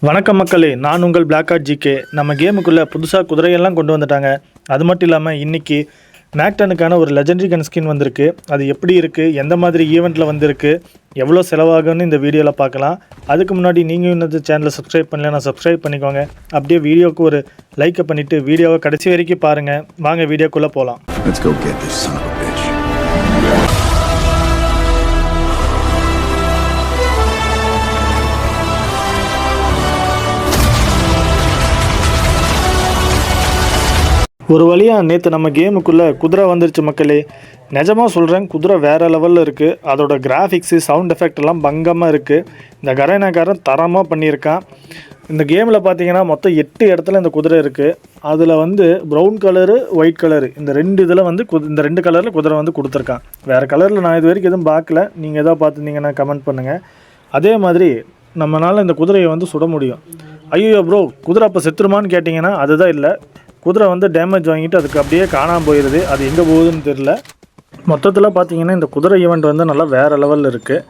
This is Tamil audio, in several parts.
வணக்கம் மக்களே, நான் உங்கள் பிளாக் ஆர்ட் ஜிகே. நம்ம கேமுக்குள்ளே புதுசாக குதிரையெல்லாம் கொண்டு வந்துட்டாங்க. அது மட்டும் இல்லாமல் இன்றைக்கி மேக்டனுக்கான ஒரு லெஜெண்டரி கன் ஸ்கின் வந்திருக்கு. அது எப்படி இருக்குது, எந்த மாதிரி ஈவெண்ட்டில் வந்திருக்கு, எவ்வளோ செலவாகுன்னு இந்த வீடியோவில் பார்க்கலாம். அதுக்கு முன்னாடி நீங்கள் இன்னும் சேனலை சப்ஸ்கிரைப் பண்ணலைன்னா சப்ஸ்கிரைப் பண்ணிக்கோங்க. அப்படியே வீடியோவுக்கு ஒரு லைக்கை பண்ணிவிட்டு வீடியோவை கடைசி வரைக்கும் பாருங்கள். வாங்க வீடியோக்குள்ளே போகலாம். ஒரு வழியாக நேற்று நம்ம கேமுக்குள்ளே குதிரை வந்துருச்சு மக்களே. நிஜமாக சொல்கிறேன், குதிரை வேறு லெவலில் இருக்குது. அதோட கிராஃபிக்ஸு, சவுண்ட் எஃபெக்ட் எல்லாம் பங்கமாக இருக்குது. இந்த கரைனாக்காரன் தரமாக பண்ணியிருக்கான். இந்த கேமில் பார்த்தீங்கன்னா மொத்தம் 8 இடத்துல இந்த குதிரை இருக்குது. அதில் ப்ரௌன் கலரு, ஒயிட் கலரு, இந்த 2 இதில் இந்த 2 கலரில் குதிரை கொடுத்துருக்கான். வேறு கலரில் நான் இது வரைக்கும் எதுவும் பார்க்கல. நீங்கள் எதாவது பார்த்துருந்தீங்கன்னா கமெண்ட் பண்ணுங்கள். அதே மாதிரி நம்மளால் இந்த குதிரையை சுட முடியும். ஐயோ ப்ரோ, குதிரை அப்போ செத்துருமான்னு கேட்டிங்கன்னா அதுதான் இல்லை. குதிரை டேமேஜ் வாங்கிட்டு அதுக்கு அப்படியே காணாமல் போயிடுது. அது எங்கே போகுதுன்னு தெரில. மொத்தத்தில் பார்த்தீங்கன்னா இந்த குதிரை ஈவெண்ட் நல்லா வேறு லெவலில் இருக்குது.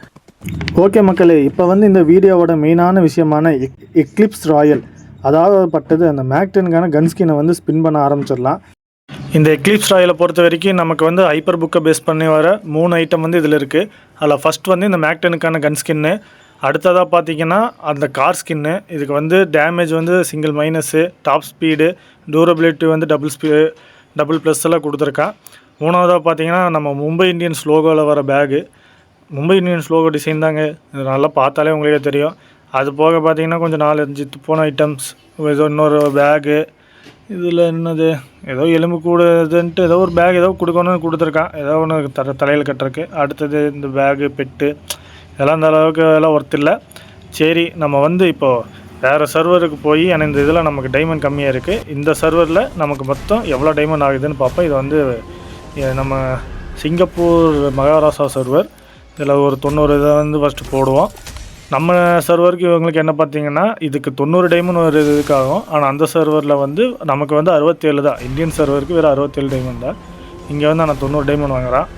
ஓகே மக்களே, இப்போ இந்த வீடியோவோட மெயினான விஷயமான எக்லிப்ஸ் ராயல், அதாவது பட்டது அந்த மேக்டனுக்கான கன்ஸ்கினை ஸ்பின் பண்ண ஆரம்பிச்சிடலாம். இந்த எக்லிப்ஸ் ராயலை பொறுத்த வரைக்கும் நமக்கு ஹைப்பர் புக்கை பேஸ் பண்ணி வர 3 ஐட்டம் இதில் இருக்குது. அதில் ஃபஸ்ட் இந்த மேக்டனுக்கான கன்ஸ்கின்னு, அடுத்ததாக பார்த்தீங்கன்னா அந்த கார் ஸ்கின்னு. இதுக்கு damage single minus, top speed, durability double plus எல்லாம் கொடுத்துருக்கான். மூணாவதாக பார்த்தீங்கன்னா நம்ம மும்பை இந்தியன்ஸ் லோகோவில் வர bag. Mumbai Indians logo design தாங்க, இது நல்லா பார்த்தாலே உங்களுக்கே தெரியும். அது போக பார்த்தீங்கன்னா கொஞ்சம் 4-5 துப்பான ஐட்டம்ஸ், ஏதோ இன்னொரு பேகு. இதில் என்னது, ஏதோ எலும்பு கூடுதுன்ட்டு ஏதோ ஒரு பேக் ஏதோ கொடுக்கணும்னு கொடுத்துருக்கான். ஏதோ ஒன்று தலையில் கட்டுறக்கு. அடுத்தது இந்த பேகு, பெட்டு, இதெல்லாம் அந்த அளவுக்கு எல்லாம் ஒர்த் இல்லை. சரி, நம்ம இப்போது வேறு சர்வருக்கு போய், ஆனால் இந்த இதில் நமக்கு டைமண்ட் கம்மியாக இருக்குது. இந்த சர்வரில் நமக்கு மொத்தம் எவ்வளோ டைமண்ட் ஆகுதுன்னு பார்ப்போம். இது நம்ம சிங்கப்பூர் மகாராஷ்டிரா சர்வர். இதில் ஒரு 90 இதை ஃபஸ்ட்டு போடுவோம். நம்ம சர்வருக்கு இவங்களுக்கு என்ன பார்த்தீங்கன்னா இதுக்கு 90 டைமண்ட் ஒரு இதுக்காகும். ஆனால் அந்த சர்வரில் நமக்கு 67 தான். இந்தியன் சர்வருக்கு வேறு 67 டைமண்ட் தான். இங்கே ஆனால் 90 டைமண்ட் வாங்குகிறான்.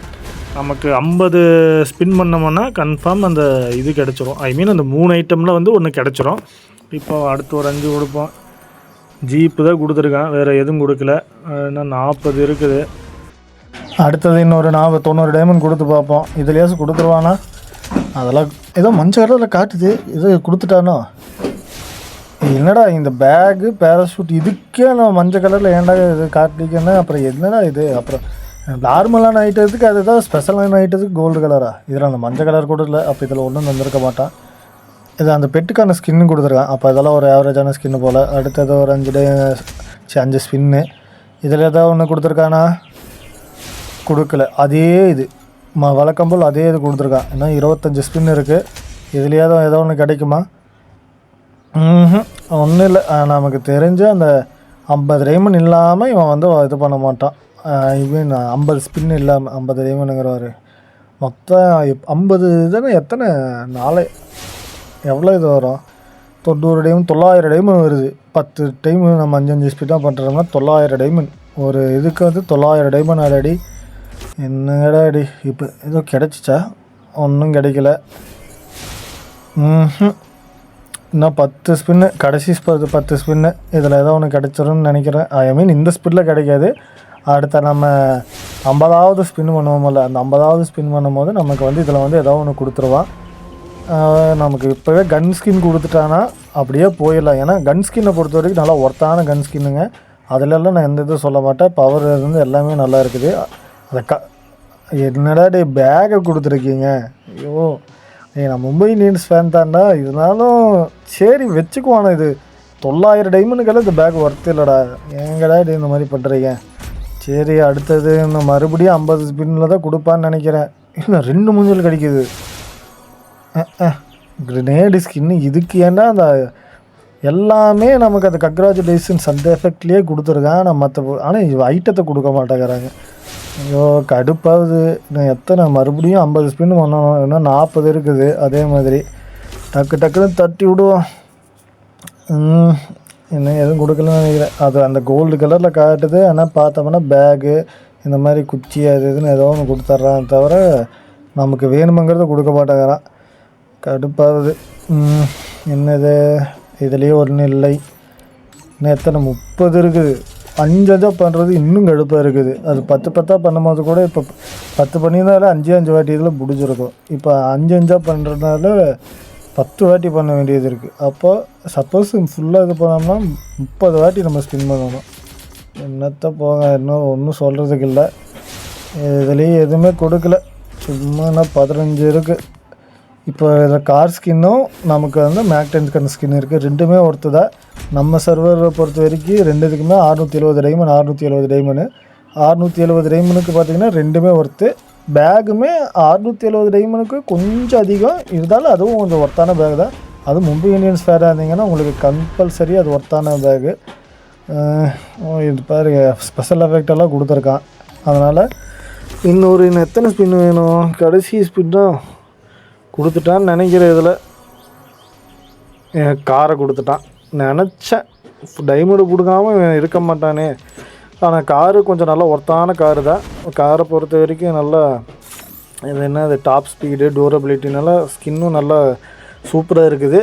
நமக்கு 50 ஸ்பின் பண்ணோம்னா கன்ஃபார்ம் அந்த இது கிடச்சிரும். அந்த 3 ஐட்டமில் ஒன்று கிடச்சிரும். இப்போ அடுத்து ஒரு 5 கொடுப்போம். ஜீப்பு தான் கொடுத்துருக்கான், வேறு எதுவும் கொடுக்கல. இன்னும் 40 இருக்குது. அடுத்தது இன்னொரு 90 டைமண்ட் கொடுத்து பார்ப்போம். இதுலேயாச்சும் கொடுத்துருவானா? அதெல்லாம் ஏதோ மஞ்சள் கலரில் காட்டுது. இது கொடுத்துட்டானோ என்னடா? இந்த பேகு, பேராஷூட், இதுக்கே நான் மஞ்சள் கலரில் ஏன்டா இது காட்டிக்கன்னு. அப்புறம் என்னடா இது? அப்புறம் நார்மலான ஐட்டத்துக்கு அதுதான், ஸ்பெஷலான ஐட்டத்துக்கு கோல்டு கலரா? இதில் அந்த மஞ்சள் கலர் கூட இல்லை. அப்போ இதில் ஒன்றும் தந்திருக்க மாட்டான். இது அந்த பெட்டுக்கான ஸ்கின்னு கொடுத்துருக்கான். அப்போ இதெல்லாம் ஒரு ஆவரேஜான ஸ்கின்னு போல். அடுத்தது ஒரு 5 ஸ்பின்னு. இதில் ஏதாவது ஒன்று கொடுத்துருக்கானா? கொடுக்கல. அதே இது வழக்கம் போல் அதே இது கொடுத்துருக்கான். இன்னும் 25 ஸ்பின் இருக்குது. இதுலேயாவது ஏதோ ஒன்று கிடைக்குமா? ஒன்றும் இல்லை. நமக்கு தெரிஞ்ச அந்த 50 டைமண்ட் இல்லாமல் இவன் இது பண்ண மாட்டான். இவன் 50 ஸ்பின் இல்லாமல் 50 டைமண்டுங்கிறவார். மொத்தம் 50 இதுன்னு எத்தனை நாளே எவ்வளோ இது வரும்? 90 டைமண்ட், 900 டைமண்ட் வருது. 10 டைம் நம்ம 5 ஸ்பீடாக பண்ணுறோம்னா 900 டைமண்ட். ஒரு இதுக்கு 900 டைமண்ட் ஆல்ரெடி. என்னடா அடி இப்போ ஏதோ கிடச்சிச்சா? ஒன்றும் கிடைக்கல. இன்னும் 10 ஸ்பின்னு, கடைசி 10 ஸ்பின்னு. இதில் ஏதோ ஒன்று கிடச்சிரும்னு நினைக்கிறேன். இந்த ஸ்பின்னில் கிடைக்காது. அடுத்த நம்ம 50வது ஸ்பின் பண்ணுவோம்ல, அந்த 50வது ஸ்பின் பண்ணும்போது நமக்கு இதில் ஏதோ ஒன்று கொடுத்துருவான். நமக்கு இப்போவே கன் ஸ்கின் கொடுத்துட்டானா அப்படியே போயிடலாம். ஏன்னா கன் ஸ்கின்னை பொறுத்த வரைக்கும் நல்லா ஒர்த்தான கன் ஸ்கின்னுங்க. அதிலெல்லாம் நான் எந்த இதுவும் சொல்ல மாட்டேன். பவர் எல்லாமே நல்லா இருக்குது. அதை என்னடா டே பேக்கை கொடுத்துருக்கீங்க? ஐயோ, நான் மும்பை இந்தியன்ஸ் ஃபேன் தான்டா. இருந்தாலும் சரி வச்சுக்குவானே. இது 900 டைமண்டுக்கெல்லாம் இந்த பேக் ஒர்த்து இல்லைடா. ஏங்கடா டே இந்த மாதிரி பண்ணுறீங்க? சரி, அடுத்தது இன்னும் மறுபடியும் 50 ஸ்பின்னில் தான் கொடுப்பான்னு நினைக்கிறேன். இல்லை, 2 மூஞ்சல் கிடைக்கிது. Grenade skin. இதுக்கு ஏன்னா அந்த எல்லாமே நமக்கு அந்த கங்க்ராச்சுலேஷன்ஸ் அந்த எஃபெக்ட்லேயே கொடுத்துருக்கான். நான் ஆனால் ஐட்டத்தை கொடுக்க மாட்டேங்கிறாங்க. ஐயோ கடுப்பாகுது. நான் எத்தனை மறுபடியும் 50 ஸ்பின் பண்ணணும். இன்னும் 40 இருக்குது. அதே மாதிரி டக்குன்னு தட்டி விடுவோம். இன்னும் எதுவும் கொடுக்கலன்னு நினைக்கிறேன். அது அந்த கோல்டு கலரில் காட்டுது. ஆனால் பார்த்தோம்னா பேகு, இந்த மாதிரி குச்சி, அது இதுன்னு ஏதோ ஒன்று கொடுத்துட்றான் தவிர நமக்கு வேணுமங்கிறத கொடுக்க மாட்டேங்கிறான். கடுப்பாகுது. என்னது இதுலேயே ஒன்றும் இல்லை. இன்னும் எத்தனை 30 இருக்குது. 5 பண்ணுறது இன்னும் கடுப்பாக இருக்குது. அது 10 பண்ணும்போது கூட இப்போ 10 பண்ணியிருந்தாலும் 5 வாட்டி இதில் முடிஞ்சிருக்கும். இப்போ 5 பண்ணுறதுனால 10 வாட்டி பண்ண வேண்டியது இருக்குது. அப்போ சப்போஸ் ஃபுல்லாக இது பண்ணோம்னா 30 வாட்டி நம்ம ஸ்பின் பண்ணணும். என்னத்தை போங்க, இன்னும் ஒன்றும் சொல்கிறதுக்கு இல்லை. இதுலேயும் எதுவுமே கொடுக்கல, சும்மா 15 இருக்குது. இப்போ இதில் கார் ஸ்கின்னும் நமக்கு வந்து மேக்டென்ஸ்கான ஸ்கின் இருக்குது. ரெண்டுமே ஒர்த்து தான். நம்ம சர்வரை பொறுத்த வரைக்கும் ரெண்டுத்துக்குமே 670 டைமண்ட் 670 டைமண்டு 670 டைமண்டுக்கு பார்த்திங்கன்னா ரெண்டுமே ஒர்த்து. பேகுமே 670 டைமண்டுக்கு கொஞ்சம் அதிகம் இருந்தாலும் அதுவும் கொஞ்சம் ஒர்த்தான பேக் தான். அதுவும் மும்பை இந்தியன்ஸ் ஃபேராக இருந்தீங்கன்னா உங்களுக்கு கம்பல்சரி அது ஒர்த்தான பேகு. இது பாருங்க ஸ்பெஷல் எஃபெக்டெல்லாம் கொடுத்துருக்கான். அதனால் இன்னும் எத்தனை ஸ்பின் வேணும்? கடைசி ஸ்பின்னும் கொடுத்துட்டான்னு நினைக்கிறேன். இதில் காரை கொடுத்துட்டான். நினச்சேன் டைமண்டு கொடுக்காமல் இருக்க மாட்டானே. ஆனால் காரு கொஞ்சம் நல்லா ஒர்த்தான காரு தான். காரை பொறுத்த வரைக்கும் நல்லா இது என்ன இது டாப் ஸ்பீடு டூரபிலிட்டி நல்லா ஸ்கின்னும் நல்லா சூப்பராக இருக்குது.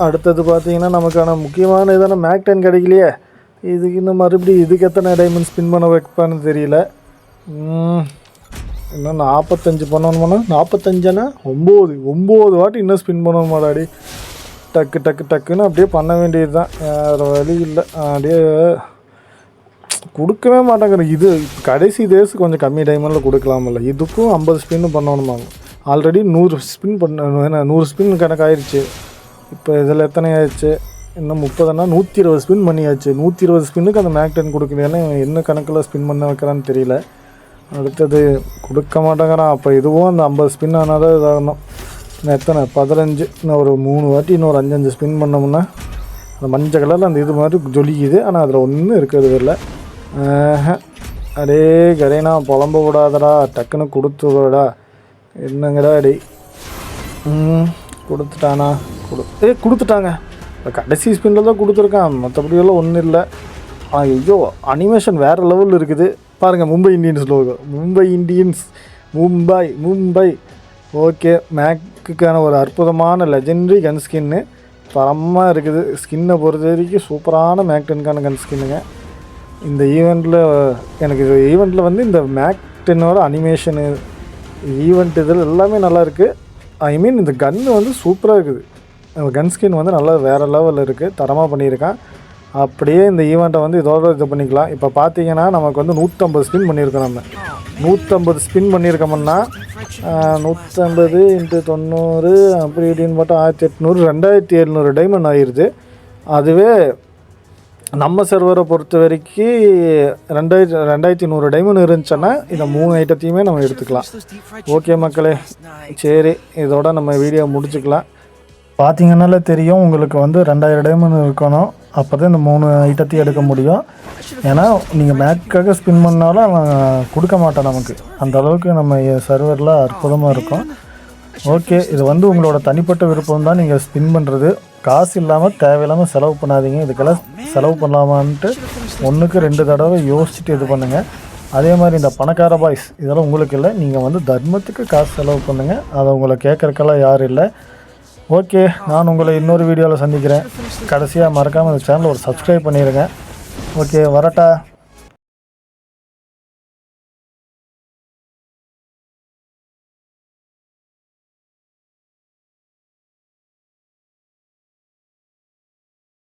அடுத்தது பார்த்திங்கன்னா நமக்கான முக்கியமான இதான மேக்-10 கிடைக்கலையே. இதுக்கு இன்னும் மறுபடியும் இதுக்கு எத்தனை டைமண்ட் ஸ்பின் பண்ண வைப்பான்னு தெரியல. இன்னும் 45 பண்ணணுமாண்ணா? 45னா 9 வாட்டி இன்னும் ஸ்பின் பண்ணணுமாடாடி. டக்குன்னு அப்படியே பண்ண வேண்டியது தான், வேறு வழி இல்லை. அப்படியே கொடுக்கவே மாட்டாங்கிற. இது கடைசி டேஸ் கொஞ்சம் கம்மி டைமில் கொடுக்கலாமில்ல. இதுக்கும் 50 ஸ்பின்னு பண்ணணுமாங்க. ஆல்ரெடி 100 ஸ்பின் பண்ண 100 ஸ்பின் கணக்காயிருச்சு. இப்போ இதில் எத்தனை ஆயிடுச்சு? இன்னும் 30னா 120 ஸ்பின் பண்ணியாச்சு. 120 ஸ்பின்னுக்கு அந்த மேக்-10 கொடுக்கலையானே என்ன கணக்கில் ஸ்பின் பண்ண வைக்கிறான்னு தெரியல. அடுத்தது கொடுக்க மாட்டேங்கிறான். அப்போ இதுவும் அந்த 50 ஸ்பின் ஆனால் தான் இதாகணும். இன்னும் எத்தனை 15. இன்னும் ஒரு 3 வாட்டி இன்னொரு 5 ஸ்பின் பண்ணோம்னா அந்த மஞ்சள் கலரில் அந்த இது மாதிரி ஜொலிக்குது. ஆனால் அதில் ஒன்றும் இருக்கிறது இல்லை. அடே கரைனா புலம்ப விடாதடா, டக்குன்னு கொடுத்து விடா. என்னங்கடா அடி கொடுத்துட்டானா? கொடுத்துட்டாங்க. கடைசி ஸ்பின்னில் தான் கொடுத்துருக்கான், மற்றபடியெல்லாம் ஒன்றும் இல்லை. ஐயோ அனிமேஷன் வேறு லெவலில் இருக்குது பாருங்கள். Mumbai Indians logo, Mumbai. Okay, மேக்குக்கான ஒரு அற்புதமான லெஜெண்டரி கன் ஸ்கின்னு தரமாக இருக்குது. ஸ்கின்னை பொறுத்த வரைக்கும் சூப்பரான மேக்-10க்கான கன் ஸ்கின்னுங்க. இந்த ஈவெண்ட்டில் வந்து இந்த மேக்-10ஓட அனிமேஷனு ஈவெண்ட் இதில் எல்லாமே நல்லாயிருக்கு. ஐ மீன் இந்த கன்று வந்து சூப்பராக இருக்குது. கன் ஸ்கின் வந்து நல்லா வேறு லெவலில் இருக்குது, தரமாக பண்ணியிருக்கான். அப்படியே இந்த ஈவெண்ட்டை வந்து இதோட இது பண்ணிக்கலாம். இப்போ பார்த்தீங்கன்னா நமக்கு வந்து 150 ஸ்பின் பண்ணியிருக்கோம். நம்ம 150 ஸ்பின் பண்ணியிருக்கோம்னா 150 × 90 அப்படி இப்படின்னு பார்த்தா 1800 2700 டைமண்ட் ஆகிடுது. அதுவே நம்ம சர்வரை பொறுத்த வரைக்கும் 2100 டைமண்ட் இருந்துச்சுன்னா இந்த 3 ஐட்டத்தையுமே நம்ம எடுத்துக்கலாம். ஓகே மக்களே, சரி இதோட நம்ம வீடியோ முடிச்சுக்கலாம். பார்த்தீங்கன்னாலே தெரியும் உங்களுக்கு வந்து 2000 டைமண்ட் இருக்கணும். அப்போ தான் இந்த 3 ஐட்டத்தையும் எடுக்க முடியும். ஏன்னா நீங்கள் மேக்காக ஸ்பின் பண்ணாலும் அவன் கொடுக்க மாட்டான் நமக்கு. அந்த அளவுக்கு நம்ம சர்வரில் அற்புதமாக இருக்கும். ஓகே, இது வந்து உங்களோட தனிப்பட்ட விருப்பம் தான். நீங்கள் ஸ்பின் பண்ணுறது காசு இல்லாமல் தேவையில்லாமல் செலவு பண்ணாதீங்க. இதுக்கெல்லாம் செலவு பண்ணலாமான்ட்டு 1க்கு 2 தடவை யோசிச்சுட்டு இது பண்ணுங்கள். அதே மாதிரி இந்த பணக்கார பாய்ஸ் இதெல்லாம் உங்களுக்கு இல்லை. நீங்கள் வந்து தர்மத்துக்கு காசு செலவு பண்ணுங்கள். அதை உங்களை கேட்குறக்கெல்லாம் யாரும் இல்லை. ஓகே, நான் உங்களை இன்னொரு வீடியோவில் சந்திக்கிறேன். கடைசியாக மறக்காமல் இந்த சேனலை ஒரு சப்ஸ்கிரைப் பண்ணிடுங்க. ஓகே, வரட்டா.